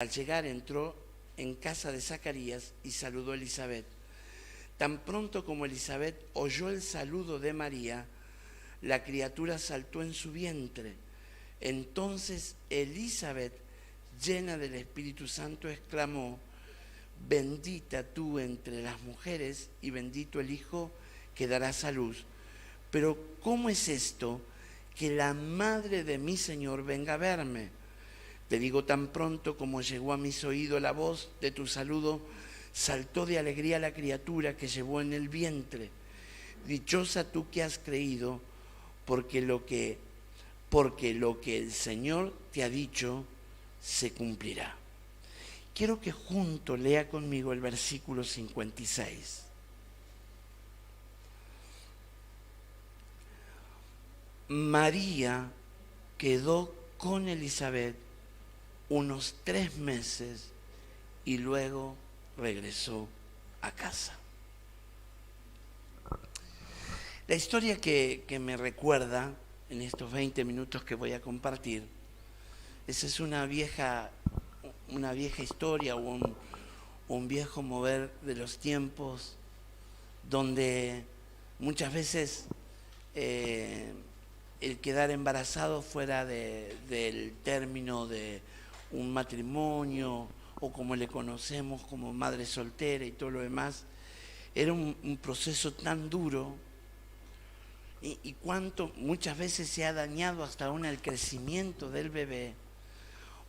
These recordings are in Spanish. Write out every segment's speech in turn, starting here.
Al llegar entró en casa de Zacarías y saludó a Elizabeth. Tan pronto como Elizabeth oyó el saludo de María, la criatura saltó en su vientre. Entonces Elizabeth, llena del Espíritu Santo, exclamó: bendita tú entre las mujeres y bendito el Hijo que darás a luz. Pero ¿cómo es esto que la madre de mi Señor venga a verme? Te digo, tan pronto como llegó a mis oídos la voz de tu saludo, saltó de alegría la criatura que llevó en el vientre. Dichosa tú que has creído, porque lo que el Señor te ha dicho se cumplirá. Quiero que junto lea conmigo el versículo 56. María quedó con Elizabeth unos 3 meses y luego regresó a casa. La historia que me recuerda en estos 20 minutos que voy a compartir, esa es una vieja historia o un viejo mover de los tiempos donde muchas veces el quedar embarazado fuera del término de un matrimonio o como le conocemos como madre soltera y todo lo demás, era un proceso tan duro y cuánto muchas veces se ha dañado hasta aún el crecimiento del bebé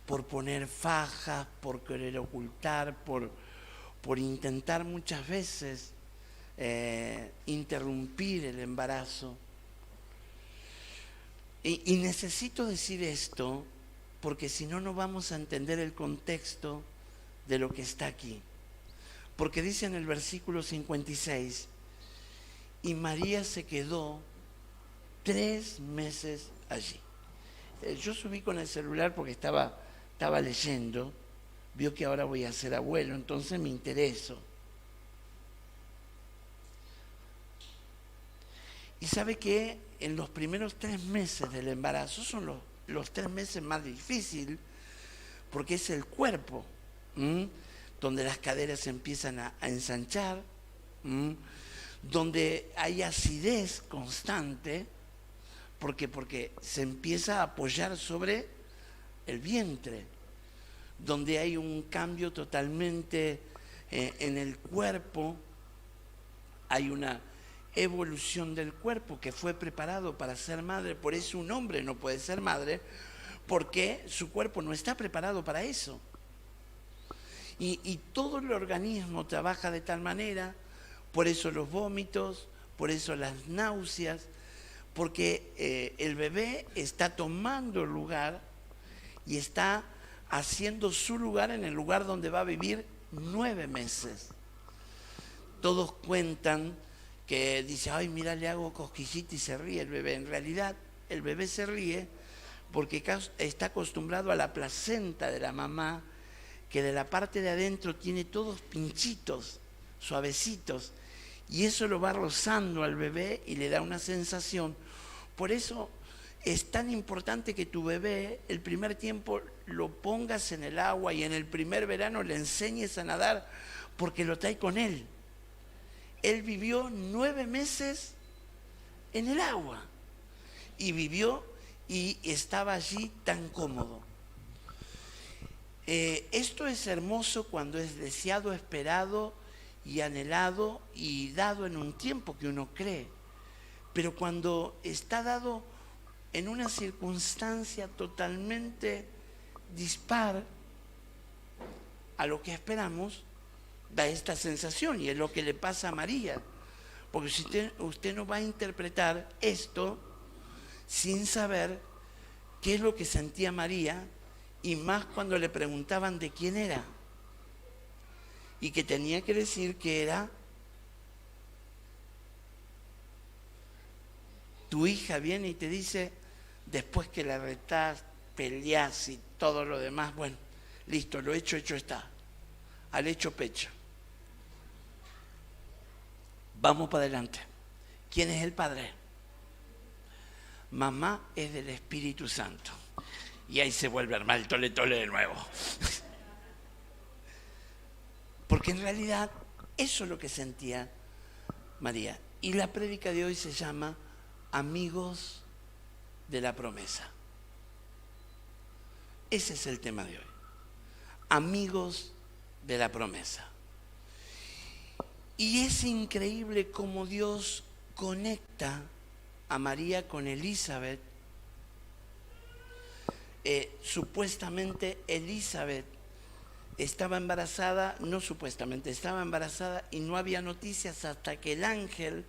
por poner fajas, por querer ocultar, por intentar muchas veces interrumpir el embarazo. Y necesito decir esto porque si no, no vamos a entender el contexto de lo que está aquí. Porque dice en el versículo 56, y María se quedó 3 meses allí. Yo subí con el celular porque estaba leyendo, vio que ahora voy a ser abuelo, entonces me interesó. Y sabe que en los primeros 3 meses del embarazo son los 3 meses más difíciles, porque es el cuerpo, donde las caderas se empiezan a ensanchar, donde hay acidez constante, porque se empieza a apoyar sobre el vientre, donde hay un cambio totalmente en el cuerpo, hay una evolución del cuerpo que fue preparado para ser madre. Por eso un hombre no puede ser madre, porque su cuerpo no está preparado para eso. Y todo el organismo trabaja de tal manera, por eso los vómitos, por eso las náuseas, porque el bebé está tomando lugar y está haciendo su lugar en el lugar donde va a vivir 9 meses. Todos cuentan que dice, ay, mira, le hago cosquillita y se ríe el bebé. En realidad, el bebé se ríe porque está acostumbrado a la placenta de la mamá, que de la parte de adentro tiene todos pinchitos, suavecitos, y eso lo va rozando al bebé y le da una sensación. Por eso es tan importante que tu bebé, el primer tiempo, lo pongas en el agua y en el primer verano le enseñes a nadar, porque lo trae con él. Él vivió 9 meses en el agua y vivió y estaba allí tan cómodo. Esto es hermoso cuando es deseado, esperado y anhelado y dado en un tiempo que uno cree. Pero cuando está dado en una circunstancia totalmente dispar a lo que esperamos, da esta sensación, y es lo que le pasa a María. Porque si usted no va a interpretar esto sin saber qué es lo que sentía María, y más cuando le preguntaban de quién era, y que tenía que decir que era tu hija. Viene y te dice, después que la retás, peleás y todo lo demás, bueno, listo, lo hecho está, al hecho pecho. Vamos para adelante. ¿Quién es el Padre? Mamá es del Espíritu Santo. Y ahí se vuelve a armar el tole de nuevo. Porque en realidad eso es lo que sentía María. Y la prédica de hoy se llama Amigos de la Promesa. Ese es el tema de hoy. Amigos de la Promesa. Y es increíble cómo Dios conecta a María con Elizabeth. Supuestamente Elizabeth estaba embarazada, no supuestamente, estaba embarazada y no había noticias hasta que el ángel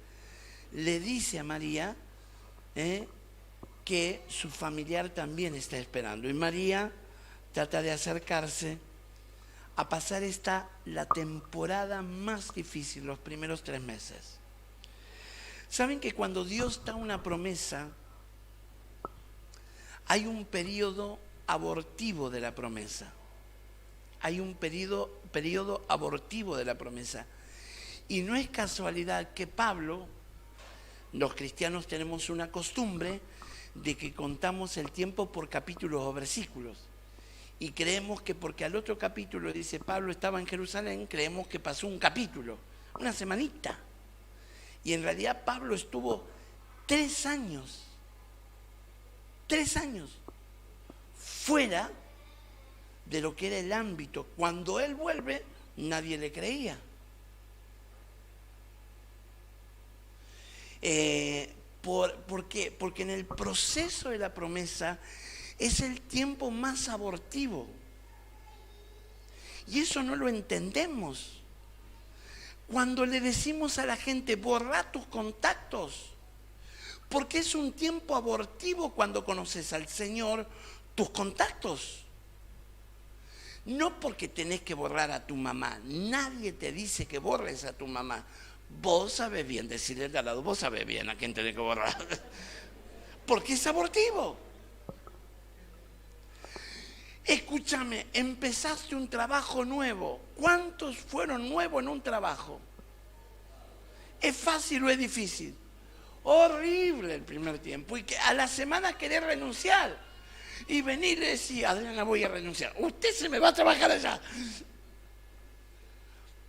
le dice a María que su familiar también está esperando. Y María trata de acercarse a pasar la temporada más difícil, los primeros 3 meses. ¿Saben que cuando Dios da una promesa, hay un periodo abortivo de la promesa? Hay un periodo abortivo de la promesa. Y no es casualidad que Pablo, los cristianos tenemos una costumbre de que contamos el tiempo por capítulos o versículos. Y creemos que porque al otro capítulo dice Pablo estaba en Jerusalén, creemos que pasó un capítulo, una semanita. Y en realidad Pablo estuvo 3 años fuera de lo que era el ámbito. Cuando él vuelve, nadie le creía. ¿Por qué? Porque en el proceso de la promesa es el tiempo más abortivo. Y eso no lo entendemos. Cuando le decimos a la gente, borra tus contactos, porque es un tiempo abortivo cuando conoces al Señor, tus contactos. No porque tenés que borrar a tu mamá. Nadie te dice que borres a tu mamá. Vos sabés bien decirle de al lado, vos sabés bien a quién tenés que borrar. Porque es abortivo. Escúchame, empezaste un trabajo nuevo. ¿Cuántos fueron nuevos en un trabajo? ¿Es fácil o es difícil? Horrible el primer tiempo. Y que a la semana querés renunciar. Y venir y decir, Adriana, voy a renunciar. Usted se me va a trabajar allá.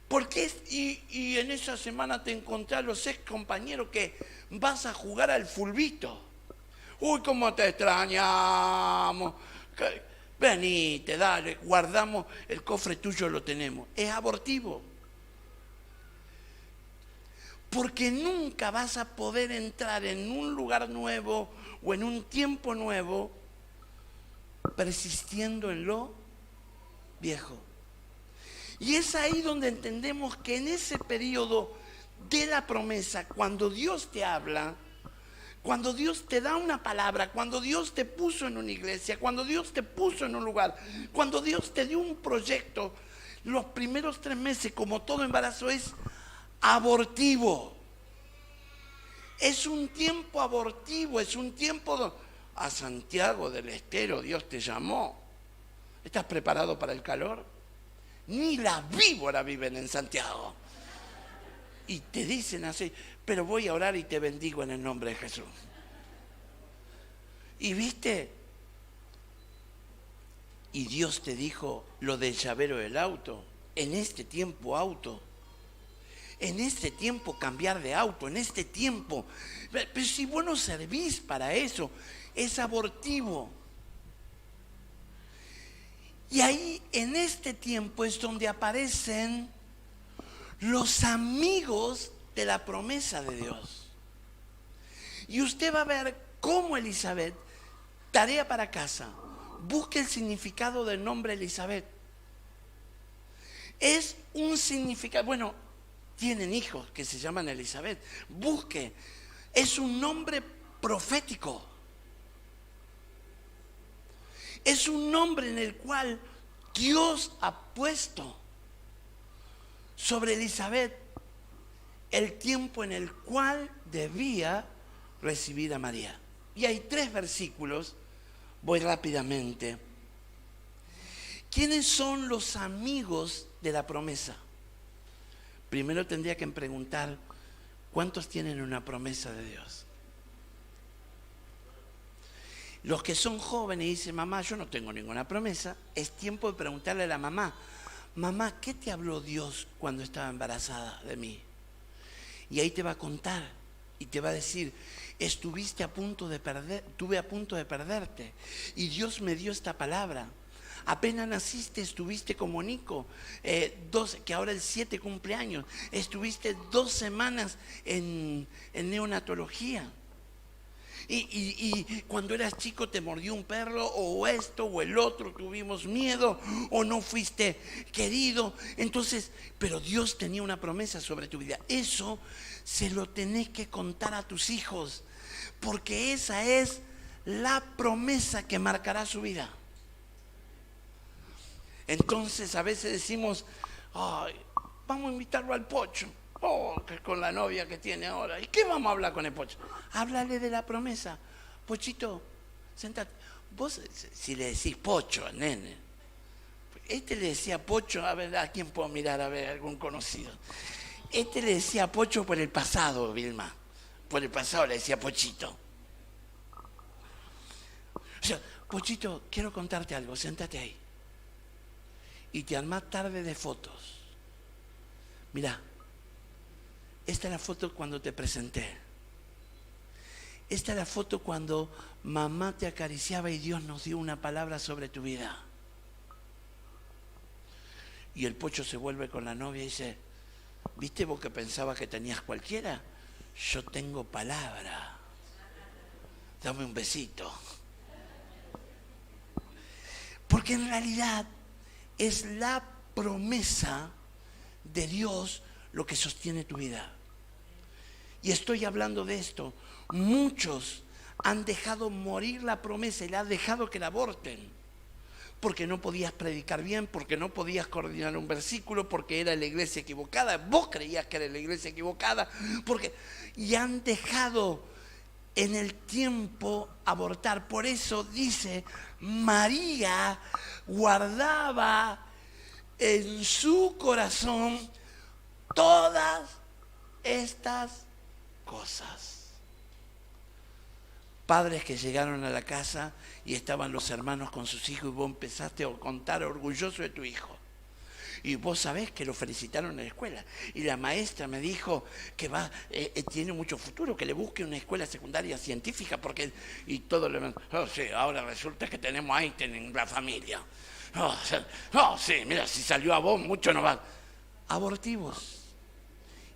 Porque y en esa semana te encontrás a los ex compañeros que vas a jugar al fulbito. Uy, cómo te extrañamos. Venite, dale, guardamos, el cofre tuyo lo tenemos. Es abortivo. Porque nunca vas a poder entrar en un lugar nuevo o en un tiempo nuevo persistiendo en lo viejo. Y es ahí donde entendemos que en ese periodo de la promesa, cuando Dios te habla, cuando Dios te da una palabra, cuando Dios te puso en una iglesia, cuando Dios te puso en un lugar, cuando Dios te dio un proyecto, los primeros 3 meses, como todo embarazo, es abortivo. Es un tiempo abortivo, es un tiempo... A Santiago del Estero Dios te llamó. ¿Estás preparado para el calor? Ni las víboras viven en Santiago. Y te dicen así, pero voy a orar y te bendigo en el nombre de Jesús. Y viste, y Dios te dijo lo del llavero del auto. En este tiempo auto. En este tiempo cambiar de auto. En este tiempo. Pero si vos no servís para eso, es abortivo. Y ahí, en este tiempo, es donde aparecen los amigos de la promesa de Dios. Y usted va a ver cómo Elizabeth, tarea para casa, busque el significado del nombre Elizabeth. Es un significado, bueno, tienen hijos que se llaman Elizabeth. Busque, es un nombre profético. Es un nombre en el cual Dios ha puesto sobre Elizabeth el tiempo en el cual debía recibir a María. Y hay 3 versículos, voy rápidamente. ¿Quiénes son los amigos de la promesa? Primero tendría que preguntar, ¿cuántos tienen una promesa de Dios? Los que son jóvenes y dicen, mamá, yo no tengo ninguna promesa, es tiempo de preguntarle a la mamá, mamá, ¿qué te habló Dios cuando estaba embarazada de mí? Y ahí te va a contar y te va a decir, estuve a punto de perderte y Dios me dio esta palabra. Apenas naciste, estuviste como Nico, que ahora el 7 cumpleaños, estuviste 2 semanas en neonatología. Y cuando eras chico te mordió un perro, o esto o el otro, tuvimos miedo, o no fuiste querido. Entonces, pero Dios tenía una promesa sobre tu vida. Eso se lo tenés que contar a tus hijos, porque esa es la promesa que marcará su vida. Entonces a veces decimos, ay, vamos a invitarlo al Pocho, que con la novia que tiene ahora. ¿Y qué vamos a hablar con el Pocho? Háblale de la promesa. Pochito, sentate. Vos, si le decís Pocho al nene, le decía Pocho, a ver, ¿a quién puedo mirar? A ver, algún conocido. Le decía Pocho por el pasado, Vilma. Por el pasado le decía Pochito. O sea, Pochito, quiero contarte algo, sentate ahí. Y te armás tarde de fotos. Mirá, esta es la foto cuando te presenté. Esta es la foto cuando mamá te acariciaba y Dios nos dio una palabra sobre tu vida. Y el Pocho se vuelve con la novia y dice, ¿viste vos que pensabas que tenías cualquiera? Yo tengo palabra. Dame un besito. Porque en realidad es la promesa de Dios lo que sostiene tu vida. Y estoy hablando de esto. Muchos han dejado morir la promesa y le han dejado que la aborten. Porque no podías predicar bien, porque no podías coordinar un versículo, porque era la iglesia equivocada. Vos creías que era la iglesia equivocada. Y han dejado en el tiempo abortar. Por eso dice, María guardaba en su corazón todas estas cosas. Padres que llegaron a la casa y estaban los hermanos con sus hijos y vos empezaste a contar orgulloso de tu hijo. Y vos sabés que lo felicitaron en la escuela. Y la maestra me dijo que tiene mucho futuro, que le busque una escuela secundaria científica, porque y todo le sí, ahora resulta que tenemos a Einstein en la familia. Sí, mira, si salió a vos, mucho no va. Abortivos.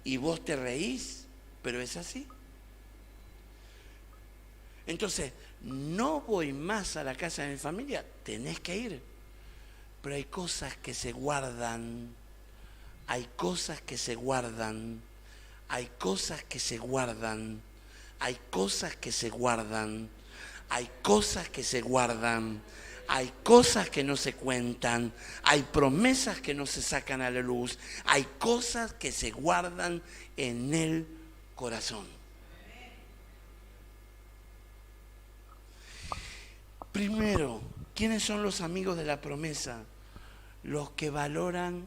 Y vos te reís, pero es así. Entonces, no voy más a la casa de mi familia, tenés que ir. Pero hay cosas que se guardan, hay cosas que se guardan, hay cosas que se guardan, hay cosas que se guardan, hay cosas que se guardan, hay cosas que no se cuentan, hay promesas que no se sacan a la luz, hay cosas que se guardan en el corazón. Primero, ¿quiénes son los amigos de la promesa? Los que valoran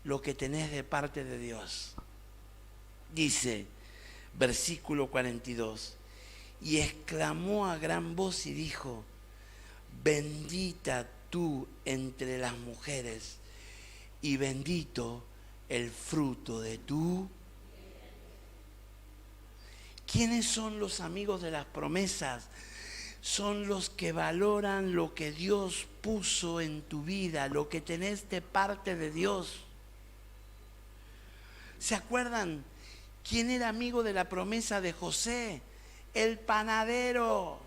lo que tenés de parte de Dios. Dice, versículo 42, y exclamó a gran voz y dijo, bendita tú entre las mujeres y bendito el fruto de tu. ¿Quiénes son los amigos de las promesas? Son los que valoran lo que Dios puso en tu vida, lo que tenés de parte de Dios. ¿Se acuerdan quién era amigo de la promesa de José? El panadero.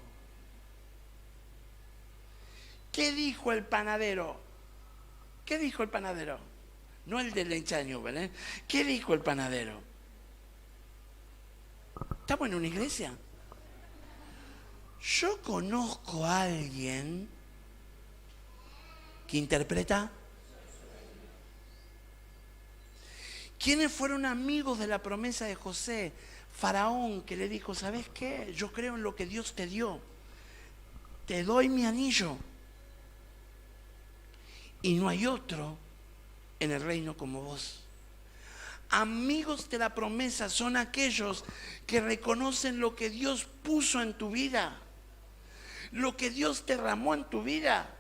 ¿Qué dijo el panadero? ¿Qué dijo el panadero? No el del enchaño, ¿verdad? ¿Qué dijo el panadero? ¿Estamos en una iglesia? Yo conozco a alguien que interpreta. ¿Quiénes fueron amigos de la promesa de José? Faraón, que le dijo, ¿sabes qué? Yo creo en lo que Dios te dio. Te doy mi anillo. Y no hay otro en el reino como vos. Amigos de la promesa son aquellos que reconocen lo que Dios puso en tu vida, lo que Dios derramó en tu vida,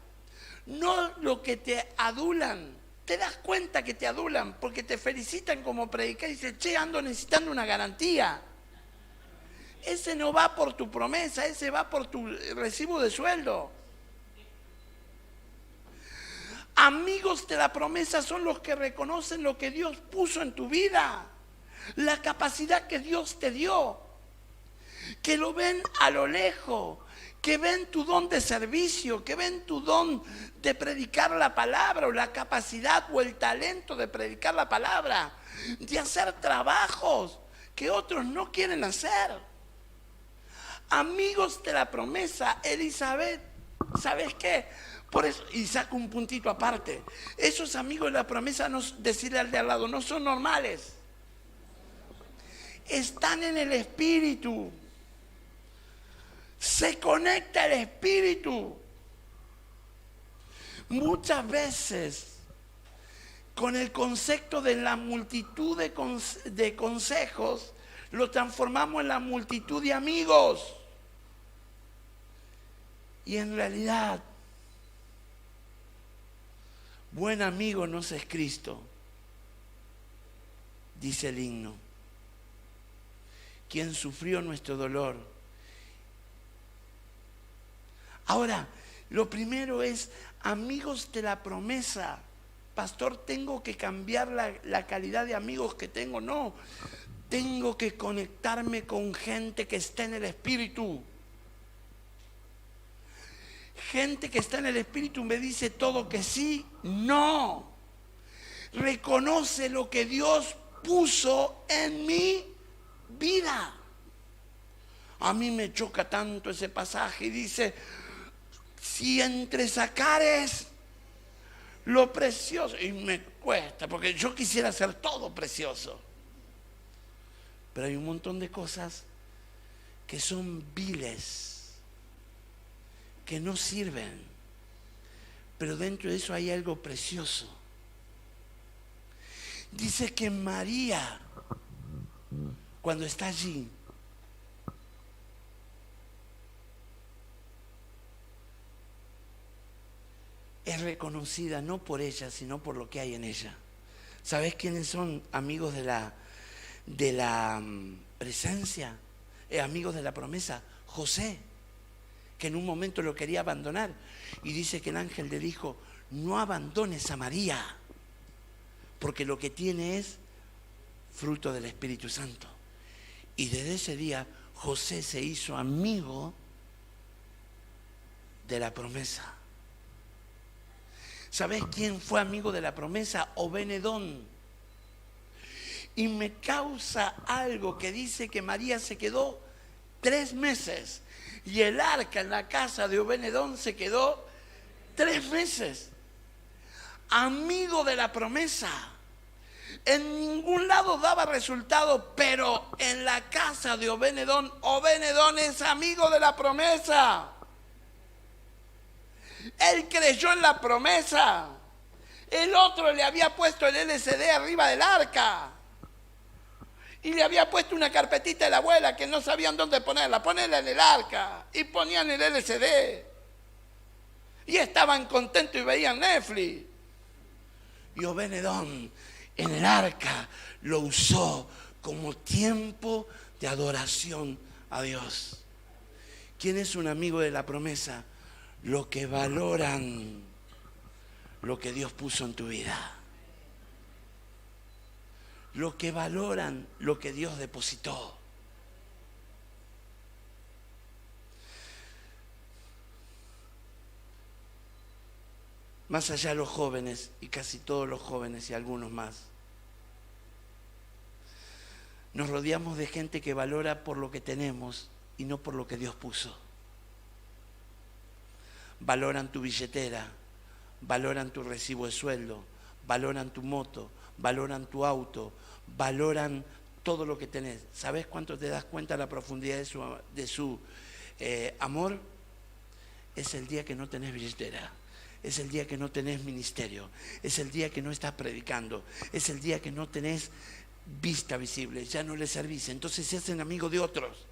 no lo que te adulan, te das cuenta que te adulan porque te felicitan como predicador y dices, che, ando necesitando una garantía. Ese no va por tu promesa, ese va por tu recibo de sueldo. Amigos de la promesa son los que reconocen lo que Dios puso en tu vida, la capacidad que Dios te dio, que lo ven a lo lejos, que ven tu don de servicio, que ven tu don de predicar la palabra, o la capacidad o el talento de predicar la palabra, de hacer trabajos que otros no quieren hacer. Amigos de la promesa, Elizabeth, ¿sabes qué? Por eso, y saco un puntito aparte, esos amigos de la promesa, no, decirle al de al lado, no son normales. Están en el espíritu. Se conecta el espíritu. Muchas veces, con el concepto de la multitud de consejos, lo transformamos en la multitud de amigos. Y en realidad, buen amigo nos es Cristo, dice el himno, quien sufrió nuestro dolor. Ahora, lo primero es amigos de la promesa. Pastor, ¿tengo que cambiar la calidad de amigos que tengo? No, tengo que conectarme con gente que está en el espíritu. Gente que está en el espíritu me dice todo que sí, no. Reconoce lo que Dios puso en mi vida. A mí me choca tanto ese pasaje y dice, si entre sacares lo precioso, y me cuesta, porque yo quisiera hacer todo precioso, pero hay un montón de cosas que son viles, que no sirven, pero dentro de eso hay algo precioso. Dice que María, cuando está allí, es reconocida no por ella, sino por lo que hay en ella. ¿Sabes quiénes son amigos de la presencia? Amigos de la promesa. José, que en un momento lo quería abandonar, y dice que el ángel le dijo, no abandones a María, porque lo que tiene es fruto del Espíritu Santo. Y desde ese día José se hizo amigo de la promesa. ¿Sabes quién fue amigo de la promesa? Obed-edom. Y me causa algo que dice que María se quedó 3 meses y el arca en la casa de Obed-edom se quedó 3 meses. Amigo de la promesa. En ningún lado daba resultado, pero en la casa de Obed-edom, Obed-edom es amigo de la promesa. Él creyó en la promesa. El otro le había puesto el LCD arriba del arca. Y le había puesto una carpetita de la abuela que no sabían dónde ponerla. Ponerla en el arca. Y ponían el LCD. Y estaban contentos y veían Netflix. Y Obed-edom en el arca lo usó como tiempo de adoración a Dios. ¿Quién es un amigo de la promesa? Los que valoran lo que Dios puso en tu vida. Los que valoran lo que Dios depositó. Más allá de los jóvenes, y casi todos los jóvenes y algunos más, nos rodeamos de gente que valora por lo que tenemos y no por lo que Dios puso. Valoran tu billetera, valoran tu recibo de sueldo, valoran tu moto, valoran tu auto, valoran todo lo que tenés. ¿Sabés cuánto te das cuenta de la profundidad de su amor? Es el día que no tenés billetera, es el día que no tenés ministerio, es el día que no estás predicando, es el día que no tenés vista visible, ya no les servís. Entonces se hacen amigos de otros,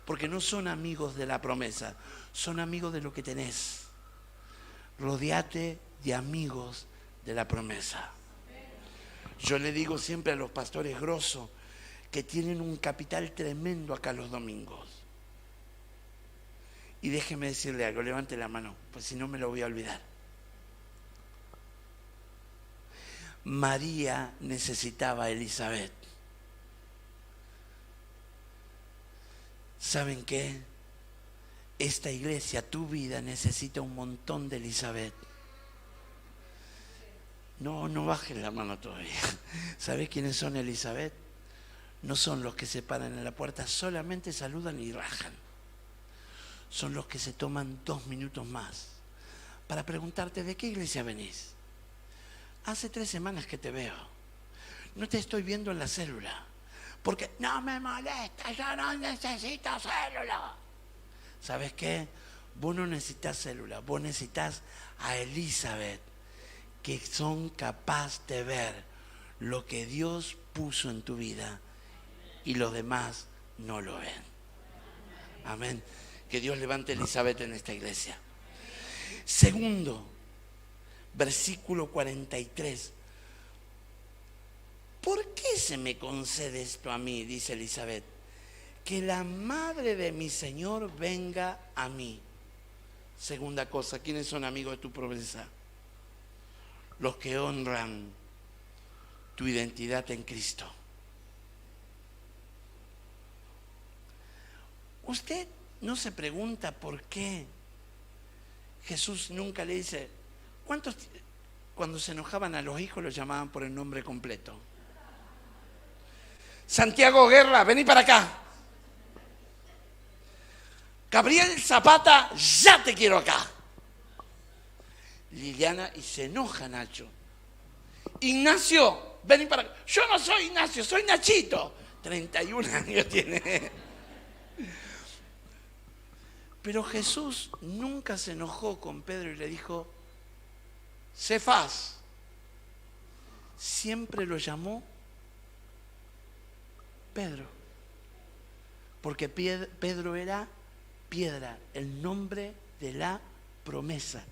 porque no son amigos de la promesa, son amigos de lo que tenés. Rodéate de amigos de la promesa. Yo le digo siempre a los pastores grosos que tienen un capital tremendo acá los domingos. Y déjeme decirle algo, levante la mano, pues si no me lo voy a olvidar. María necesitaba a Elizabeth. ¿Saben qué? Esta iglesia, tu vida, necesita un montón de Elizabeth. No bajes la mano todavía. ¿Sabes quiénes son Elizabeth? No son los que se paran en la puerta, solamente saludan y rajan. Son los que se toman 2 minutos más para preguntarte ¿de qué iglesia venís? Hace 3 semanas que te veo. No te estoy viendo en la célula. Porque no me molesta, yo no necesito célula. ¿Sabes qué? Vos no necesitas célula, vos necesitas a Elizabeth, que son capaces de ver lo que Dios puso en tu vida y los demás no lo ven. Amén. Que Dios levante a Elizabeth en esta iglesia. Segundo, versículo 43. ¿Por qué se me concede esto a mí? Dice Elizabeth. Que la madre de mi Señor venga a mí. Segunda cosa, ¿quiénes son amigos de tu promesa? Los que honran tu identidad en Cristo. Usted no se pregunta por qué Jesús nunca le dice, ¿cuántos cuando se enojaban a los hijos los llamaban por el nombre completo? Santiago Guerra, vení para acá. Gabriel Zapata, ya te quiero acá. Liliana, y se enoja Nacho. Ignacio, vení para acá. Yo no soy Ignacio, soy Nachito. 31 años tiene. Pero Jesús nunca se enojó con Pedro y le dijo, Cefas. Siempre lo llamó Pedro. Porque Pedro era piedra, el nombre de la promesa.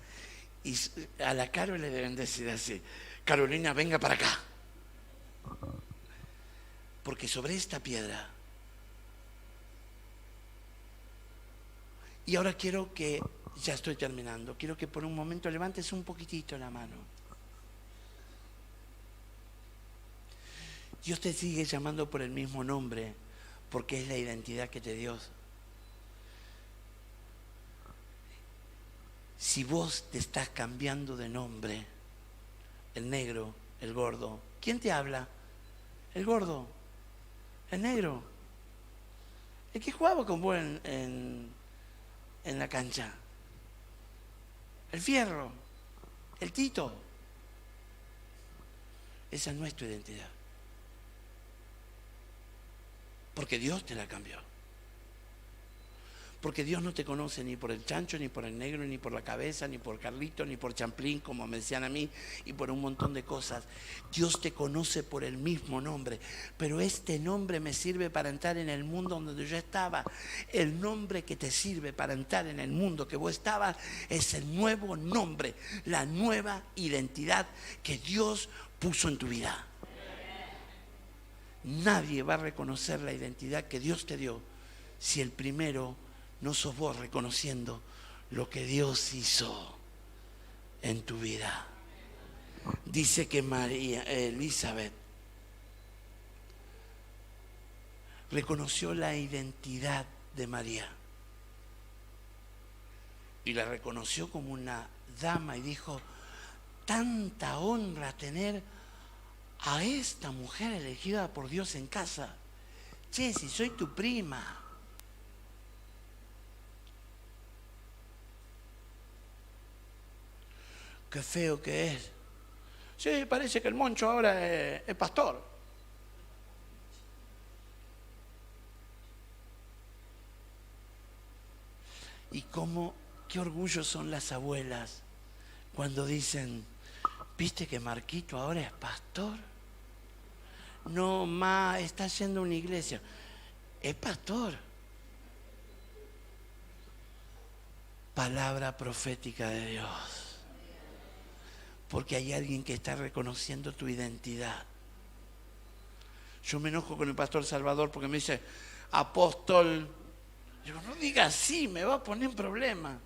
Y a la Caro le deben decir así, Carolina, venga para acá. Porque sobre esta piedra. Y ahora quiero que, ya estoy terminando, quiero que por un momento levantes un poquitito la mano. Dios te sigue llamando por el mismo nombre, porque es la identidad que te dio. Si vos te estás cambiando de nombre, el negro, el gordo, ¿quién te habla? El gordo, el negro, el que jugaba con vos en la cancha, el fierro, el Tito. Esa no es tu identidad, porque Dios te la cambió. Porque Dios no te conoce ni por el chancho, ni por el negro, ni por la cabeza, ni por Carlito, ni por Champlín, como me decían a mí, y por un montón de cosas. Dios te conoce por el mismo nombre. Pero este nombre me sirve para entrar en el mundo donde yo estaba. El nombre que te sirve para entrar en el mundo que vos estabas es el nuevo nombre, la nueva identidad que Dios puso en tu vida. Nadie va a reconocer la identidad que Dios te dio si el primero no sos vos reconociendo lo que Dios hizo en tu vida. Dice que Elizabeth reconoció la identidad de María y la reconoció como una dama y dijo, tanta honra tener a esta mujer elegida por Dios en casa. Che, si soy tu prima. Qué feo que es. Sí, parece que el Moncho ahora es pastor. Y qué orgullo son las abuelas cuando dicen, ¿viste que Marquito ahora es pastor? No, ma, está yendo a una iglesia. Es pastor. Palabra profética de Dios. Porque hay alguien que está reconociendo tu identidad. Yo me enojo con el pastor Salvador porque me dice, apóstol. Digo, no diga así, me va a poner en problema.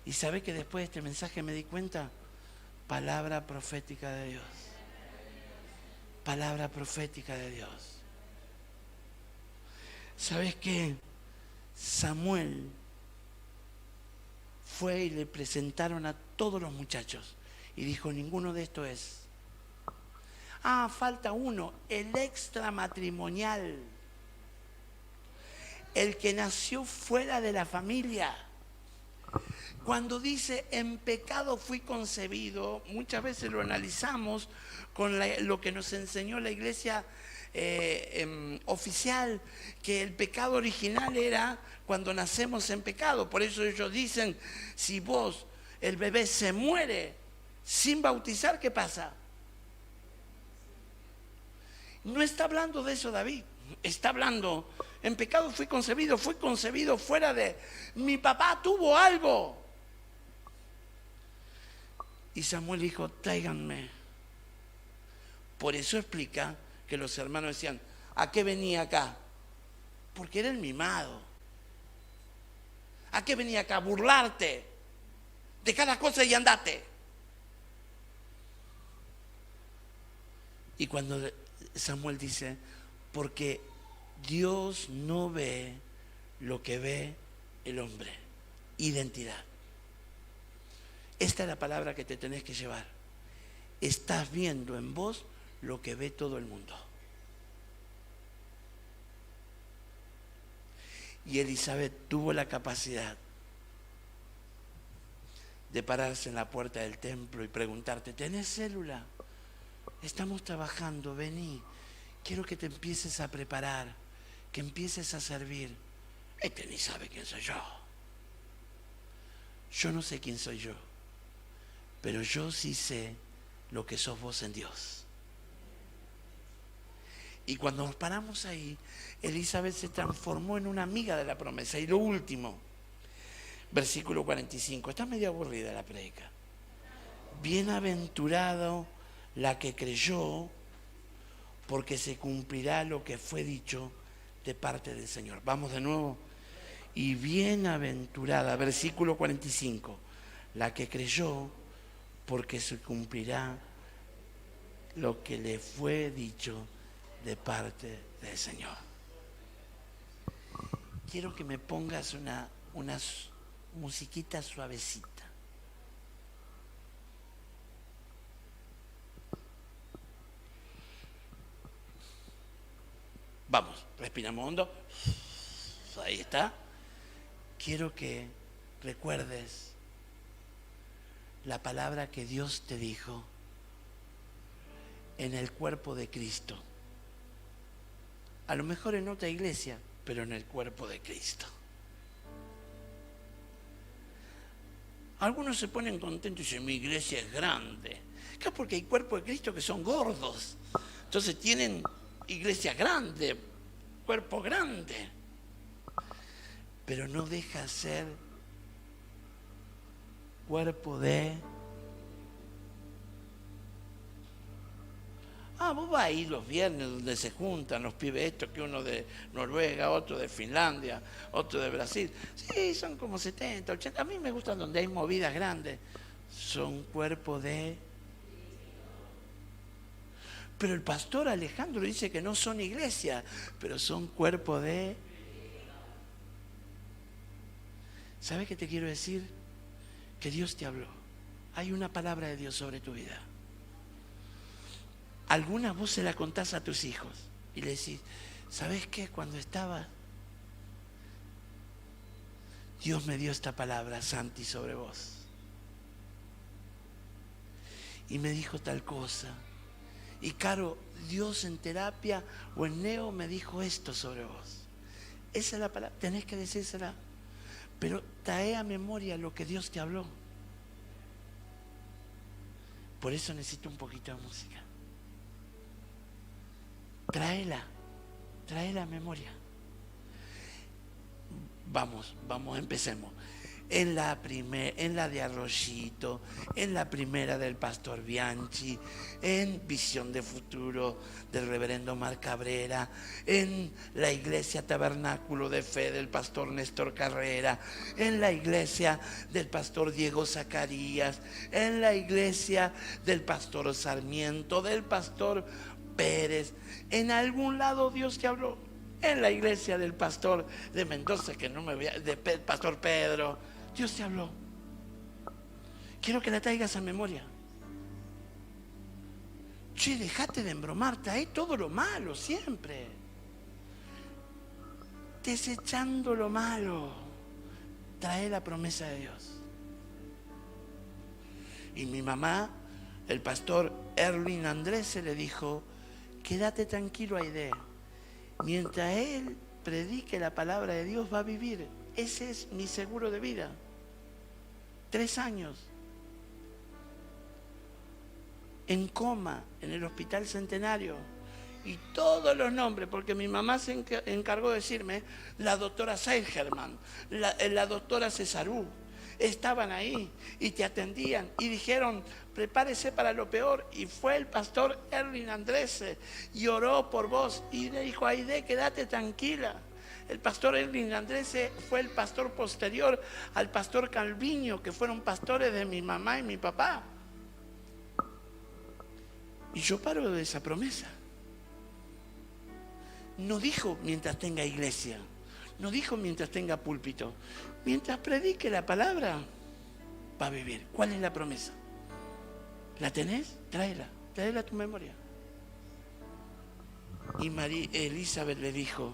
Y sabe que después de este mensaje me di cuenta, palabra profética de Dios. Palabra profética de Dios. ¿Sabes qué? Samuel fue y le presentaron a todos los muchachos y dijo, ninguno de estos es. Ah, falta uno, el extramatrimonial, el que nació fuera de la familia. Cuando dice en pecado fui concebido, muchas veces lo analizamos con lo que nos enseñó la iglesia oficial, que el pecado original era cuando nacemos en pecado. Por eso ellos dicen, si el bebé se muere sin bautizar, ¿qué pasa? No está hablando de eso David, está hablando, en pecado fui concebido fuera de, mi papá tuvo algo. Y Samuel dijo, tráiganme. Por eso explica que los hermanos decían, ¿a qué venía acá? Porque era el mimado. ¿A qué venía acá? Burlarte. Deja las cosas y andate. Y cuando Samuel dice, porque Dios no ve lo que ve el hombre. Identidad. Esta es la palabra que te tenés que llevar. Estás viendo en vos lo que ve todo el mundo. Y Elizabeth tuvo la capacidad de pararse en la puerta del templo y preguntarte, ¿tenés célula? Estamos trabajando, vení. Quiero que te empieces a preparar, que empieces a servir. Este ni sabe quién soy yo. Yo no sé quién soy yo, pero yo sí sé lo que sos vos en Dios. Y cuando nos paramos ahí, Elizabeth se transformó en una amiga de la promesa. Y lo último, versículo 45, está medio aburrida la predica. Bienaventurado la que creyó, porque se cumplirá lo que fue dicho de parte del Señor. Vamos de nuevo. Y bienaventurada, versículo 45, la que creyó, porque se cumplirá lo que le fue dicho de parte del Señor. Quiero que me pongas una musiquita suavecita. Vamos, respiramos hondo. Ahí está. Quiero que recuerdes la palabra que Dios te dijo en el cuerpo de Cristo. A lo mejor en otra iglesia, pero en el cuerpo de Cristo. Algunos se ponen contentos y dicen, mi iglesia es grande. Claro, porque hay cuerpos de Cristo que son gordos. Entonces tienen iglesia grande, cuerpo grande. Pero no deja ser cuerpo de... vos vas a ir los viernes donde se juntan los pibes estos, que uno de Noruega, otro de Finlandia, otro de Brasil. Sí, son como 70, 80. A mí me gustan donde hay movidas grandes. Son cuerpo de... Pero el pastor Alejandro dice que no son iglesia, pero son cuerpo de... ¿Sabes qué te quiero decir? Que Dios te habló. Hay una palabra de Dios sobre tu vida. Algunas vos se la contás a tus hijos y le decís, ¿sabes qué? Cuando estaba, Dios me dio esta palabra, Santi, sobre vos. Y me dijo tal cosa. Y Caro, Dios en terapia o en neo me dijo esto sobre vos. Esa es la palabra, tenés que decírsela. Pero trae a memoria lo que Dios te habló. Por eso necesito un poquito de música. Tráela a memoria. Vamos, empecemos. en la de Arroyito, en la primera del pastor Bianchi, en Visión de Futuro del reverendo Mar Cabrera, en la iglesia Tabernáculo de Fe del pastor Néstor Carrera, en la iglesia del pastor Diego Zacarías, en la iglesia del pastor Sarmiento, del pastor Pérez. En algún lado Dios te habló. En la iglesia del pastor de Mendoza, que no me voy del pastor Pedro, Dios te habló. Quiero que la traigas a memoria. Che, dejate de embromar, trae todo lo malo siempre. Desechando lo malo, trae la promesa de Dios. Y mi mamá, el pastor Erwin Andrés, se le dijo: quédate tranquilo, Aide. Mientras él predique la palabra de Dios, va a vivir. Ese es mi seguro de vida. 3 años. En coma, en el Hospital Centenario. Y todos los nombres, porque mi mamá se encargó de decirme, la doctora Seigerman, la doctora Cesarú, estaban ahí y te atendían y dijeron: prepárese para lo peor. Y fue el pastor Erwin Andrés y oró por vos y le dijo: Aide, quédate tranquila. El pastor Erwin Andrés fue el pastor posterior al pastor Calviño, que fueron pastores de mi mamá y mi papá. Y yo paro de esa promesa. No dijo mientras tenga iglesia, no dijo mientras tenga púlpito. Mientras predique la palabra, va a vivir. ¿Cuál es la promesa? ¿La tenés? Tráela a tu memoria. Y María Elizabeth le dijo: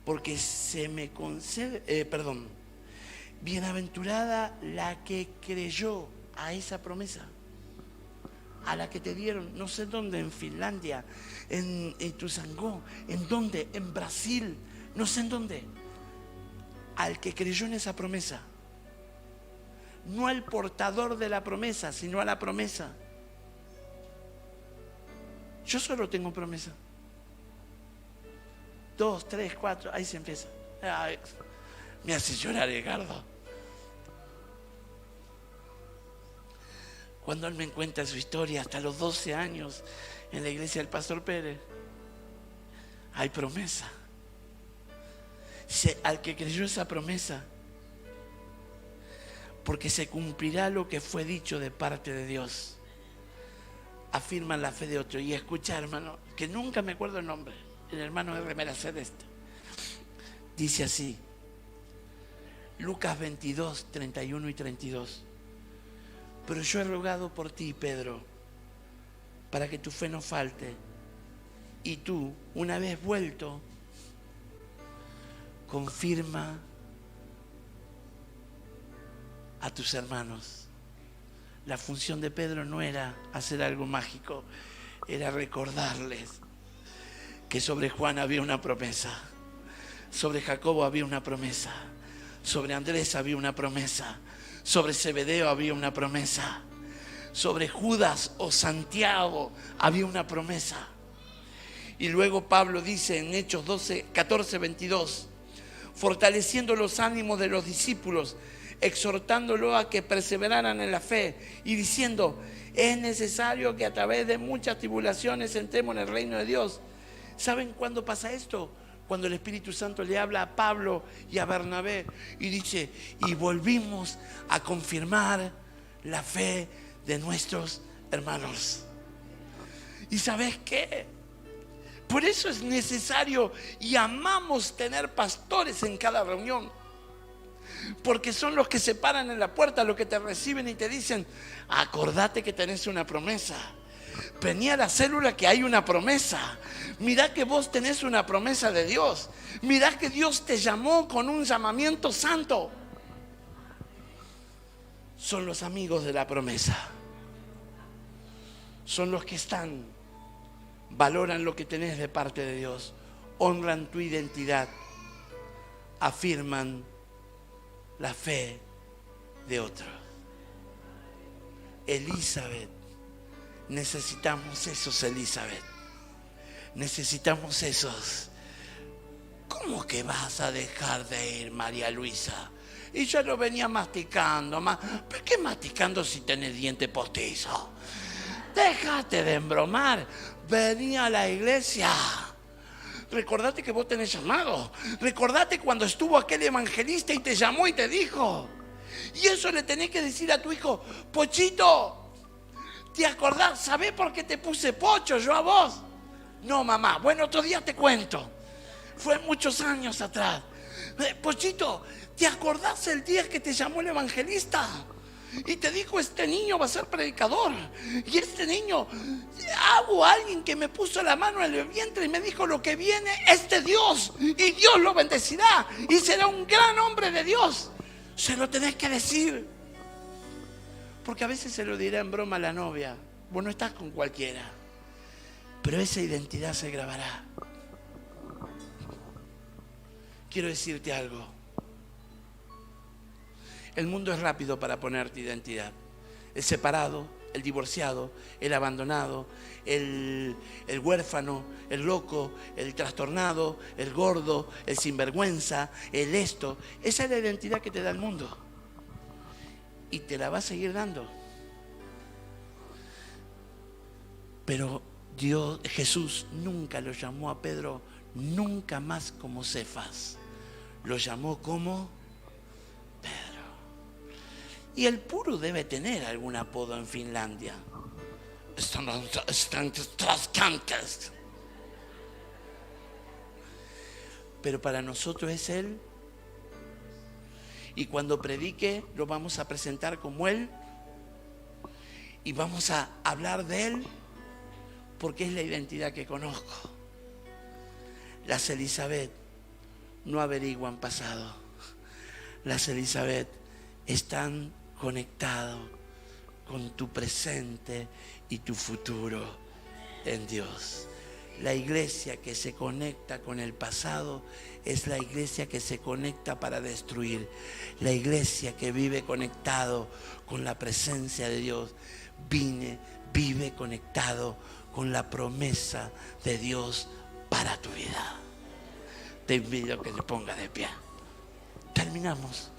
porque se me concede, bienaventurada la que creyó a esa promesa, a la que te dieron, no sé dónde, en Finlandia, en Tuzangó, en dónde, en Brasil, no sé en dónde. Al que creyó en esa promesa, no al portador de la promesa, sino a la promesa. Yo solo tengo promesa. 2, 3, 4, ahí se empieza. Ay, me hace llorar, Edgardo. Cuando él me cuenta su historia, hasta los 12 años, en la iglesia del pastor Pérez, hay promesa. Al que creyó esa promesa, porque se cumplirá lo que fue dicho de parte de Dios, afirman la fe de otro. Y escucha, hermano, que nunca me acuerdo el nombre, el hermano de remera celeste, dice así, Lucas 22, 31 y 32: pero yo he rogado por ti, Pedro, para que tu fe no falte, y tú, una vez vuelto, confirma a tus hermanos. La función de Pedro no era hacer algo mágico, era recordarles que sobre Juan había una promesa, sobre Jacobo había una promesa, sobre Andrés había una promesa, sobre Zebedeo había una promesa, sobre Judas o Santiago había una promesa. Y luego Pablo dice en Hechos 14, 22, fortaleciendo los ánimos de los discípulos, exhortándolo a que perseveraran en la fe y diciendo: es necesario que a través de muchas tribulaciones entremos en el reino de Dios. ¿Saben cuándo pasa esto? Cuando el Espíritu Santo le habla a Pablo y a Bernabé y dice: y volvimos a confirmar la fe de nuestros hermanos. ¿Y sabes qué? Por eso es necesario y amamos tener pastores en cada reunión, porque son los que se paran en la puerta, los que te reciben y te dicen: acordate que tenés una promesa, vení a la célula que hay una promesa, mirá que vos tenés una promesa de Dios, mirá que Dios te llamó con un llamamiento santo. Son los amigos de la promesa, son los que están, valoran lo que tenés de parte de Dios, honran tu identidad, afirman la fe de otros. Elizabeth, necesitamos esos, Elizabeth. Necesitamos esos. ¿Cómo que vas a dejar de ir, María Luisa? Y yo lo venía masticando. ¿Pero qué masticando si tenés diente postizo? Déjate de embromar. Venía a la iglesia. Recordate que vos tenés llamado. Recordate cuando estuvo aquel evangelista y te llamó y te dijo. Y eso le tenés que decir a tu hijo: Pochito, ¿te acordás? ¿Sabés por qué te puse Pocho yo a vos? No, mamá. Bueno, otro día te cuento. Fue muchos años atrás. Pochito, ¿te acordás el día que te llamó el evangelista? Y te dijo: este niño va a ser predicador. Y este niño, hubo alguien que me puso la mano en el vientre y me dijo: lo que viene es de Dios. Y Dios lo bendecirá. Y será un gran hombre de Dios. Se lo tenés que decir. Porque a veces se lo dirá en broma a la novia: vos no estás con cualquiera. Pero esa identidad se grabará. Quiero decirte algo. El mundo es rápido para ponerte identidad. El separado, el divorciado, el abandonado, el huérfano, el loco, el trastornado, el gordo, el sinvergüenza, el esto. Esa es la identidad que te da el mundo. Y te la va a seguir dando. Pero Jesús nunca lo llamó a Pedro nunca más como Cefas. Lo llamó como Pedro. Y el puro debe tener algún apodo en Finlandia. Pero para nosotros es Él. Y cuando predique lo vamos a presentar como Él. Y vamos a hablar de Él, porque es la identidad que conozco. Las Elizabeth no averiguan pasado. Las Elizabeth están conectadas con tu presente y tu futuro en Dios. La iglesia que se conecta con el pasado es la iglesia que se conecta para destruir. La iglesia que vive conectado con la presencia de Dios vive conectado con la promesa de Dios para tu vida. Te invito a que te pongas de pie. Terminamos.